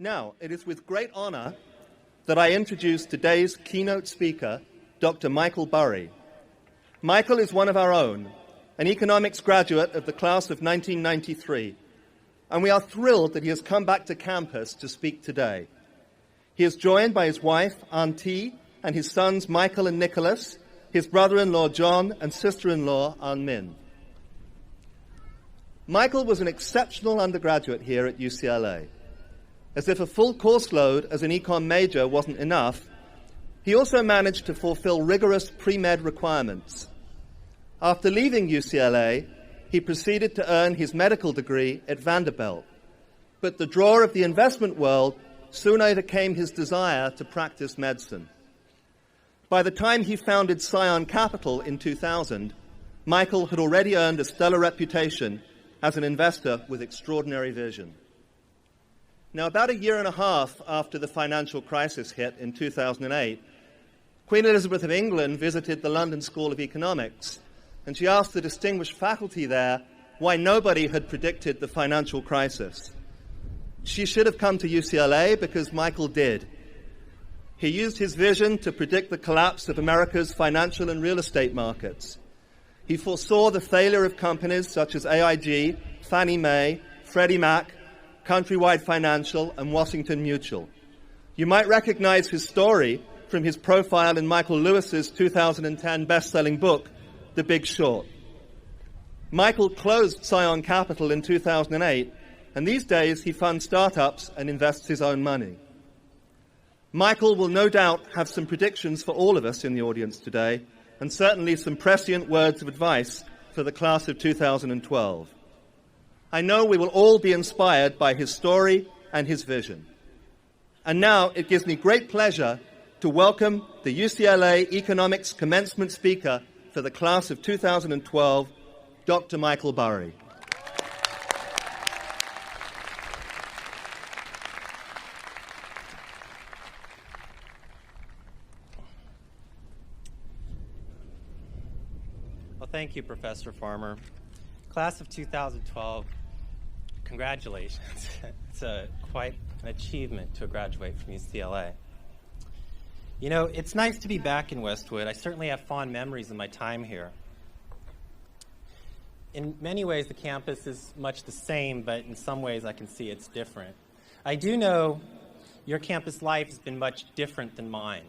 Now, it is with great honor that I introduce today's keynote speaker, Dr. Michael Burry. Michael is one of our own, an economics graduate of the class of 1993, and we are thrilled that he has come back to campus to speak today. He is joined by his wife, Auntie, and his sons, Michael and Nicholas, his brother-in-law, John, and sister-in-law, An Min. Michael was an exceptional undergraduate here at UCLA. As if a full course load as an econ major wasn't enough, he also managed to fulfill rigorous pre-med requirements. After leaving UCLA, he proceeded to earn his medical degree at Vanderbilt. But the draw of the investment world soon overcame his desire to practice medicine. By the time he founded Scion Capital in 2000, Michael had already earned a stellar reputation as an investor with extraordinary vision. Now, about a year and a half after the financial crisis hit in 2008, Queen Elizabeth of England visited the London School of Economics, and she asked the distinguished faculty there why nobody had predicted the financial crisis. She should have come to UCLA because Michael did. He used his vision to predict the collapse of America's financial and real estate markets. He foresaw the failure of companies such as AIG, Fannie Mae, Freddie Mac, Countrywide Financial, and Washington Mutual. You might recognize his story from his profile in Michael Lewis's 2010 best-selling book, The Big Short. Michael closed Scion Capital in 2008, and these days he funds startups and invests his own money. Michael will no doubt have some predictions for all of us in the audience today, and certainly some prescient words of advice for the class of 2012. I know we will all be inspired by his story and his vision. And now it gives me great pleasure to welcome the UCLA Economics Commencement Speaker for the class of 2012, Dr. Michael Burry. Well, thank you, Professor Farmer. Class of 2012, congratulations. It's quite an achievement to graduate from UCLA. You know, it's nice to be back in Westwood. I certainly have fond memories of my time here. In many ways, the campus is much the same, but in some ways I can see it's different. I do know your campus life has been much different than mine.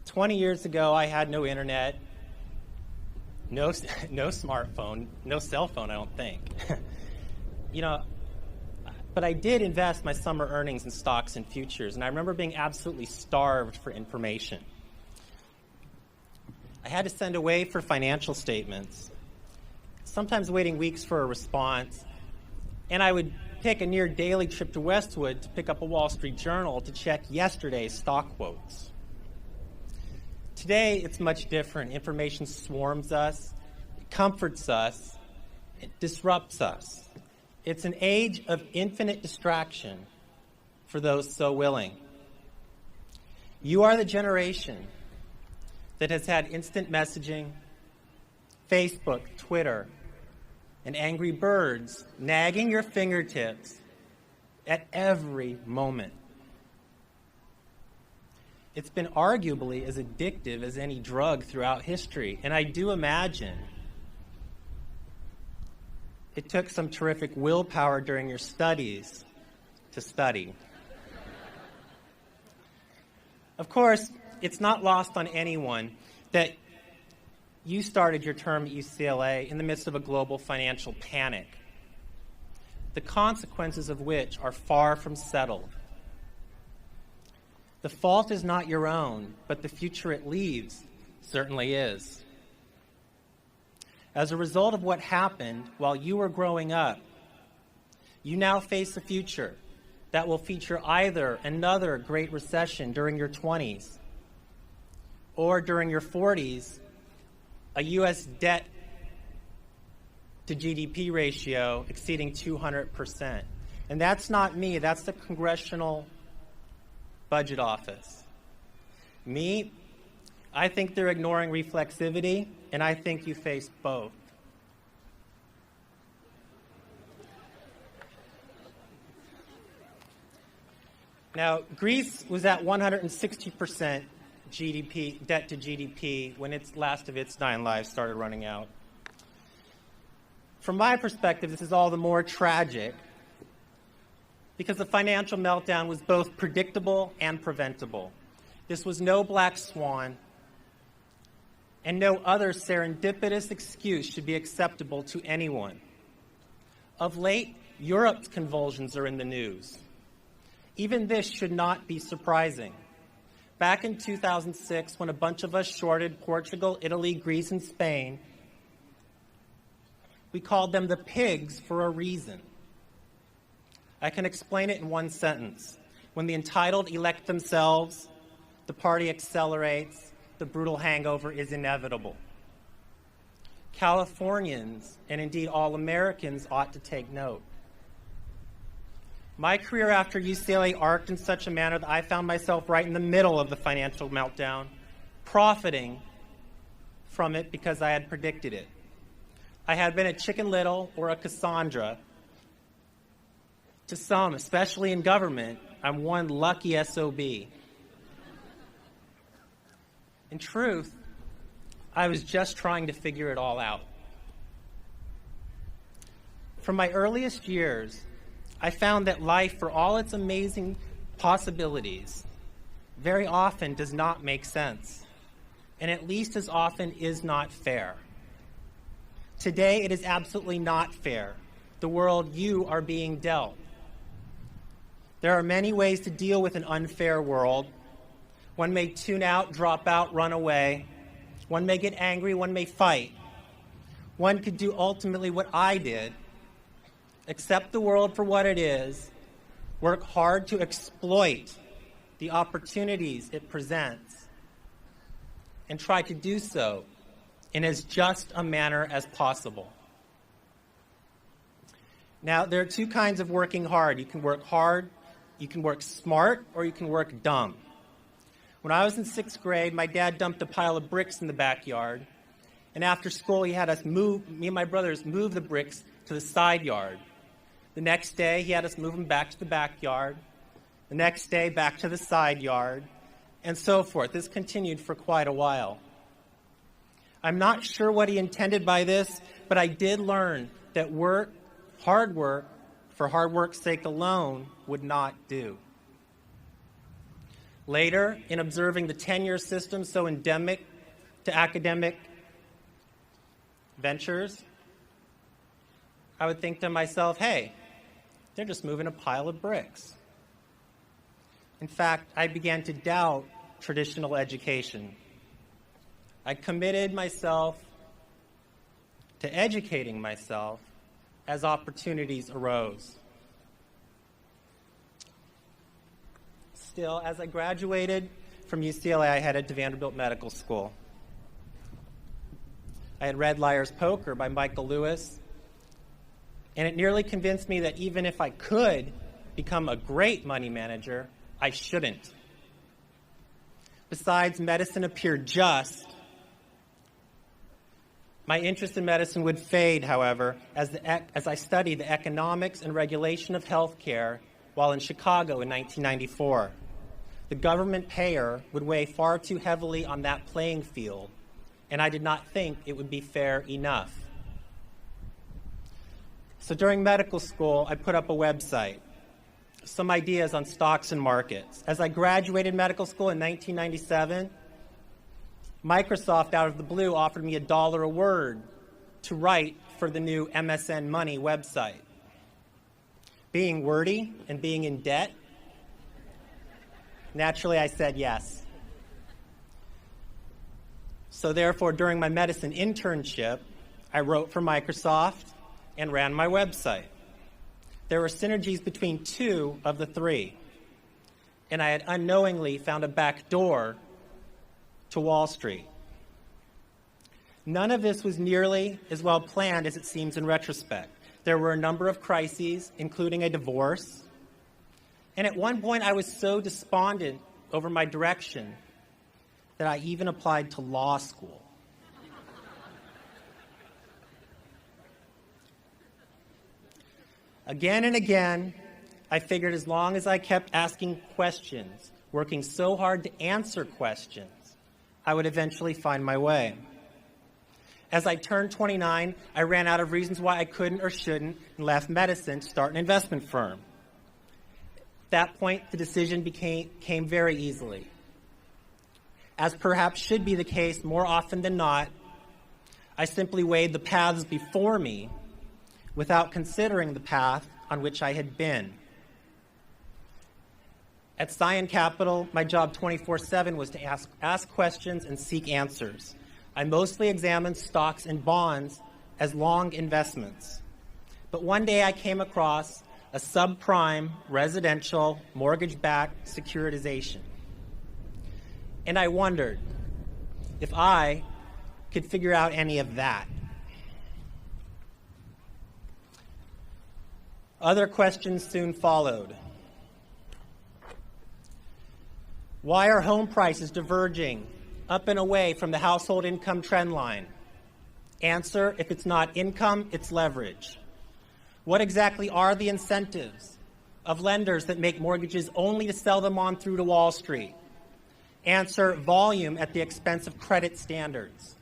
20 years ago, I had no internet, no smartphone, no cell phone, I don't think. You know, but I did invest my summer earnings in stocks and futures, and I remember being absolutely starved for information. I had to send away for financial statements, sometimes waiting weeks for a response, and I would pick a near daily trip to Westwood to pick up a Wall Street Journal to check yesterday's stock quotes. Today, it's much different. Information swarms us, it comforts us, it disrupts us. It's an age of infinite distraction for those so willing. You are the generation that has had instant messaging, Facebook, Twitter, and Angry Birds nagging your fingertips at every moment. It's been arguably as addictive as any drug throughout history, and I do imagine it took some terrific willpower during your studies to study. Of course, it's not lost on anyone that you started your term at UCLA in the midst of a global financial panic, the consequences of which are far from settled. The fault is not your own, but the future it leaves certainly is. As a result of what happened while you were growing up, you now face a future that will feature either another great recession during your 20s or during your 40s, a U.S. debt to GDP ratio exceeding 200%. And that's not me, that's the Congressional Budget Office. Me, I think they're ignoring reflexivity, and I think you face both. Now, Greece was at 160% GDP, debt to GDP, when its last of its 9 lives started running out. From my perspective, this is all the more tragic because the financial meltdown was both predictable and preventable. This was no black swan, and no other serendipitous excuse should be acceptable to anyone. Of late, Europe's convulsions are in the news. Even this should not be surprising. Back in 2006, when a bunch of us shorted Portugal, Italy, Greece, and Spain, we called them the pigs for a reason. I can explain it in one sentence. When the entitled elect themselves, the party accelerates, the brutal hangover is inevitable. Californians, and indeed all Americans, ought to take note. My career after UCLA arced in such a manner that I found myself right in the middle of the financial meltdown, profiting from it because I had predicted it. I had been a Chicken Little or a Cassandra. To some, especially in government, I'm one lucky SOB. In truth, I was just trying to figure it all out. From my earliest years, I found that life, for all its amazing possibilities, very often does not make sense, and at least as often is not fair. Today, it is absolutely not fair, the world you are being dealt. There are many ways to deal with an unfair world. One may tune out, drop out, run away. One may get angry, one may fight. One could do ultimately what I did, accept the world for what it is, work hard to exploit the opportunities it presents, and try to do so in as just a manner as possible. Now, there are two kinds of working hard. You can work hard, you can work smart, or you can work dumb. When I was in 6th grade, my dad dumped a pile of bricks in the backyard, and after school he had us me and my brothers move the bricks to the side yard. The next day he had us move them back to the backyard, the next day back to the side yard, and so forth. This continued for quite a while. I'm not sure what he intended by this, but I did learn that hard work, for hard work's sake alone, would not do. Later, in observing the tenure system so endemic to academic ventures, I would think to myself, hey, they're just moving a pile of bricks. In fact, I began to doubt traditional education. I committed myself to educating myself as opportunities arose. Still, as I graduated from UCLA, I headed to Vanderbilt Medical School. I had read Liar's Poker by Michael Lewis, and it nearly convinced me that even if I could become a great money manager, I shouldn't. Besides, medicine appeared just. My interest in medicine would fade, however, as I studied the economics and regulation of healthcare while in Chicago in 1994. The government payer would weigh far too heavily on that playing field, and I did not think it would be fair enough. So during medical school, I put up a website, some ideas on stocks and markets. As I graduated medical school in 1997, Microsoft, out of the blue, offered me $1 a word to write for the new MSN Money website. Being wordy and being in debt, naturally I said yes. So therefore, during my medicine internship, I wrote for Microsoft and ran my website. There were synergies between two of the three, and I had unknowingly found a back door to Wall Street. None of this was nearly as well planned as it seems in retrospect. There were a number of crises, including a divorce, and at one point I was so despondent over my direction that I even applied to law school. Again and again, I figured as long as I kept asking questions, working so hard to answer questions, I would eventually find my way. As I turned 29, I ran out of reasons why I couldn't or shouldn't and left medicine to start an investment firm. At that point, the decision came very easily. As perhaps should be the case more often than not, I simply weighed the paths before me without considering the path on which I had been. At Scion Capital, my job 24/7 was to ask questions and seek answers. I mostly examined stocks and bonds as long investments. But one day I came across a subprime residential mortgage-backed securitization. And I wondered if I could figure out any of that. Other questions soon followed. Why are home prices diverging up and away from the household income trend line? Answer, if it's not income, it's leverage. What exactly are the incentives of lenders that make mortgages only to sell them on through to Wall Street? Answer, volume at the expense of credit standards.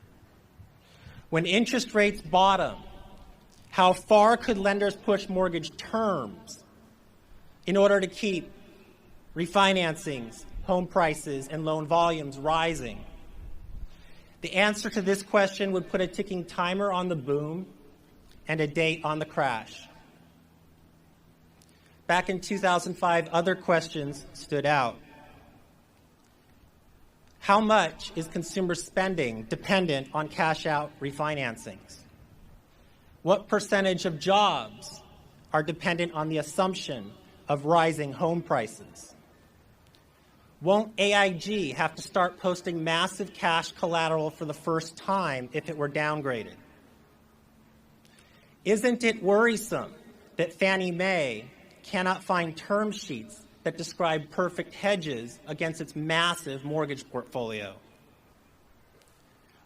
When interest rates bottom, how far could lenders push mortgage terms in order to keep refinancings, home prices, and loan volumes rising? The answer to this question would put a ticking timer on the boom and a date on the crash. Back in 2005, other questions stood out. How much is consumer spending dependent on cash-out refinancings? What percentage of jobs are dependent on the assumption of rising home prices? Won't AIG have to start posting massive cash collateral for the first time if it were downgraded? Isn't it worrisome that Fannie Mae cannot find term sheets that describe perfect hedges against its massive mortgage portfolio?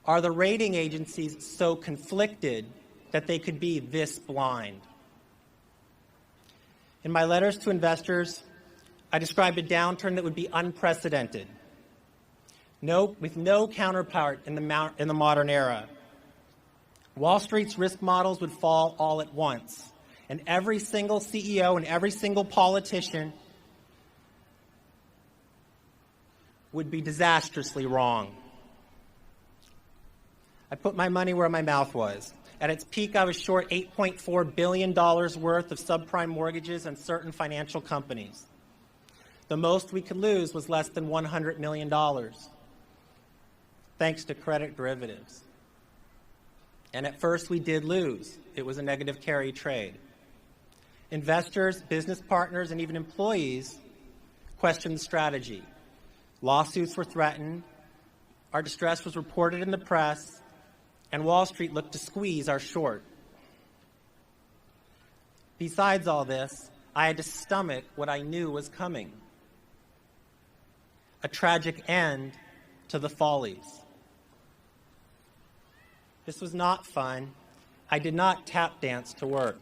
Are the rating agencies so conflicted that they could be this blind? In my letters to investors, I described a downturn that would be unprecedented, with no counterpart in the modern era. Wall Street's risk models would fall all at once, and every single CEO and every single politician would be disastrously wrong. I put my money where my mouth was. At its peak, I was short $8.4 billion worth of subprime mortgages and certain financial companies. The most we could lose was less than $100 million, thanks to credit derivatives. And at first, we did lose. It was a negative carry trade. Investors, business partners, and even employees questioned the strategy. Lawsuits were threatened, our distress was reported in the press, and Wall Street looked to squeeze our short. Besides all this, I had to stomach what I knew was coming: a tragic end to the Follies. This was not fun. I did not tap dance to work.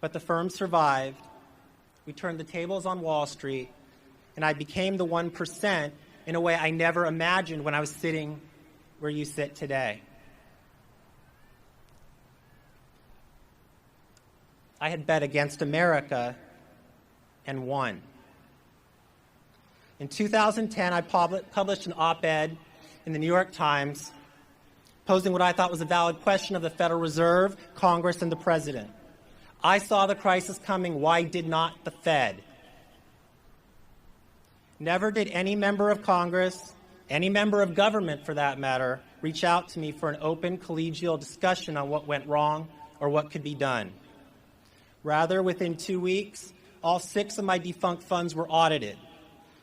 But the firm survived. We turned the tables on Wall Street, and I became the 1% in a way I never imagined when I was sitting where you sit today. I had bet against America and won. In 2010, I published an op-ed in the New York Times posing what I thought was a valid question of the Federal Reserve, Congress, and the President. I saw the crisis coming. Why did not the Fed? Never did any member of Congress, any member of government for that matter, reach out to me for an open collegial discussion on what went wrong or what could be done. Rather, within 2 weeks, all 6 of my defunct funds were audited.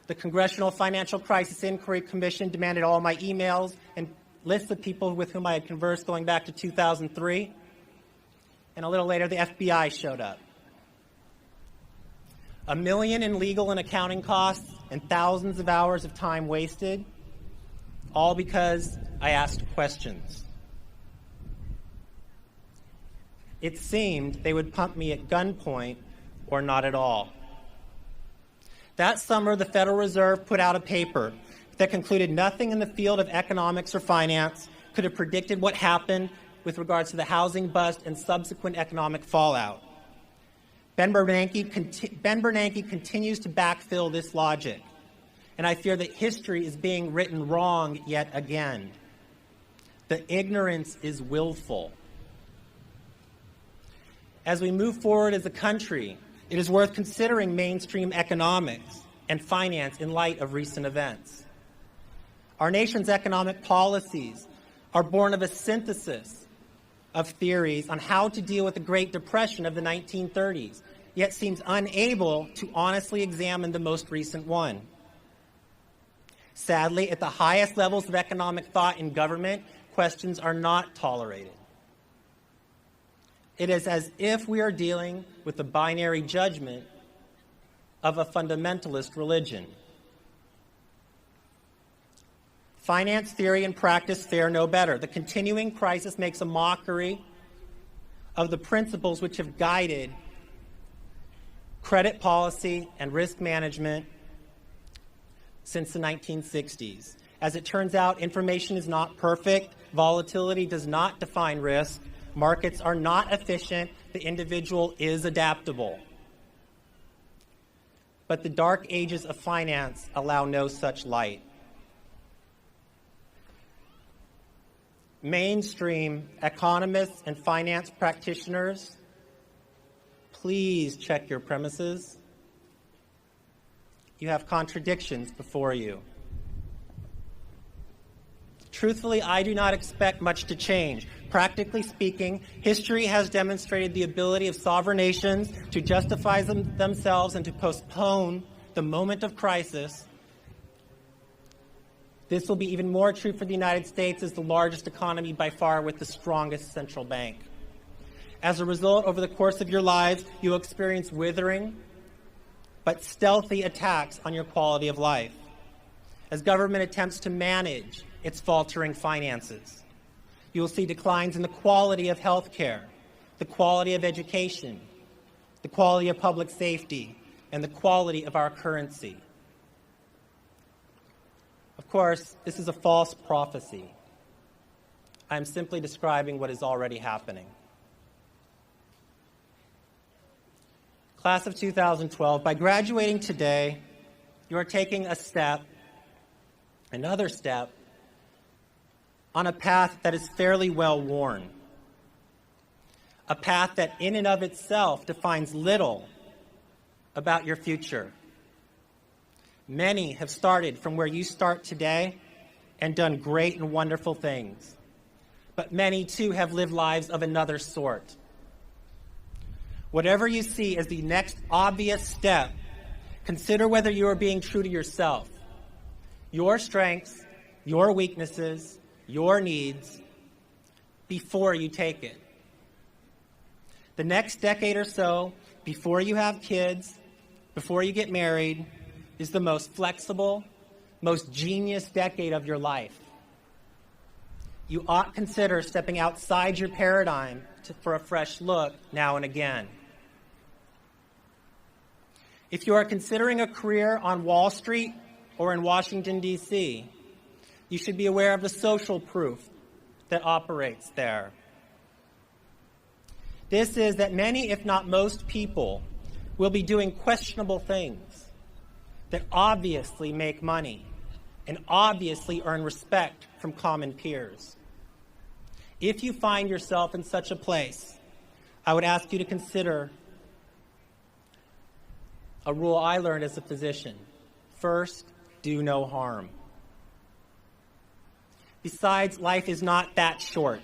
The Congressional Financial Crisis Inquiry Commission demanded all my emails and lists of people with whom I had conversed going back to 2003. And a little later, the FBI showed up. $1 million in legal and accounting costs and thousands of hours of time wasted, all because I asked questions. It seemed they would pump me at gunpoint or not at all. That summer, the Federal Reserve put out a paper that concluded nothing in the field of economics or finance could have predicted what happened with regards to the housing bust and subsequent economic fallout. Ben Bernanke continues to backfill this logic, and I fear that history is being written wrong yet again. The ignorance is willful. As we move forward as a country, it is worth considering mainstream economics and finance in light of recent events. Our nation's economic policies are born of a synthesis of theories on how to deal with the Great Depression of the 1930s, yet seems unable to honestly examine the most recent one. Sadly, at the highest levels of economic thought in government, questions are not tolerated. It is as if we are dealing with the binary judgment of a fundamentalist religion. Finance theory and practice fare no better. The continuing crisis makes a mockery of the principles which have guided credit policy and risk management since the 1960s. As it turns out, information is not perfect. Volatility does not define risk. Markets are not efficient. The individual is adaptable. But the dark ages of finance allow no such light. Mainstream economists and finance practitioners, please check your premises. You have contradictions before you. Truthfully, I do not expect much to change. Practically speaking, history has demonstrated the ability of sovereign nations to justify themselves and to postpone the moment of crisis. This will be even more true for the United States as the largest economy by far with the strongest central bank. As a result, over the course of your lives, you will experience withering but stealthy attacks on your quality of life as government attempts to manage its faltering finances. You will see declines in the quality of health care, the quality of education, the quality of public safety, and the quality of our currency. Of course, this is a false prophecy. I am simply describing what is already happening. Class of 2012, by graduating today, you are taking a step, another step, on a path that is fairly well worn. A path that in and of itself defines little about your future. Many have started from where you start today and done great and wonderful things. But many, too, have lived lives of another sort. Whatever you see as the next obvious step, consider whether you are being true to yourself, your strengths, your weaknesses, your needs, before you take it. The next decade or so, before you have kids, before you get married, is the most flexible, most genius decade of your life. You ought consider stepping outside your paradigm for a fresh look now and again. If you are considering a career on Wall Street or in Washington, D.C., you should be aware of the social proof that operates there. This is that many, if not most people, will be doing questionable things that obviously make money and obviously earn respect from common peers. If you find yourself in such a place, I would ask you to consider a rule I learned as a physician. First, do no harm. Besides, life is not that short.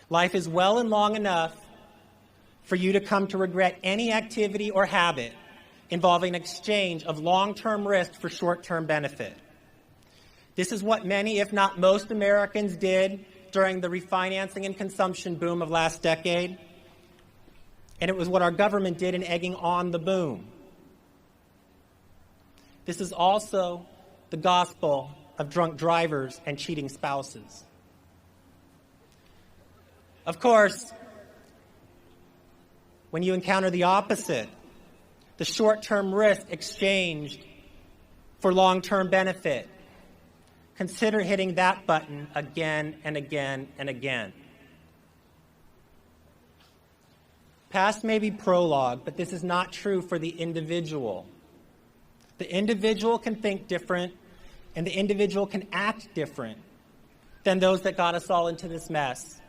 Life is well and long enough for you to come to regret any activity or habit involving an exchange of long-term risk for short-term benefit. This is what many, if not most, Americans did during the refinancing and consumption boom of last decade, and it was what our government did in egging on the boom. This is also the gospel of drunk drivers and cheating spouses. Of course, when you encounter the opposite, the short-term risk exchanged for long-term benefit. Consider hitting that button again and again and again. Past may be prologue, but this is not true for the individual. The individual can think different, and the individual can act different than those that got us all into this mess.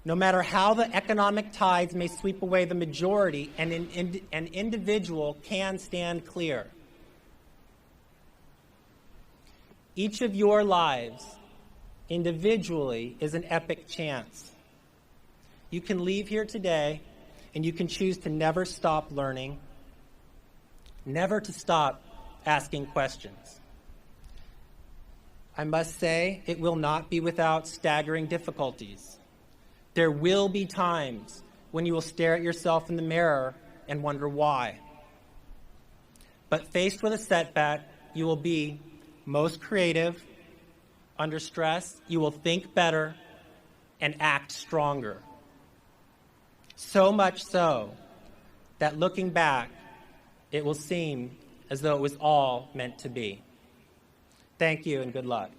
No matter how the economic tides may sweep away the majority, an individual can stand clear. Each of your lives individually is an epic chance. You can leave here today and you can choose to never stop learning, never to stop asking questions. I must say, it will not be without staggering difficulties. There will be times when you will stare at yourself in the mirror and wonder why. But faced with a setback, you will be most creative. Under stress, you will think better and act stronger. So much so that looking back, it will seem as though it was all meant to be. Thank you and good luck.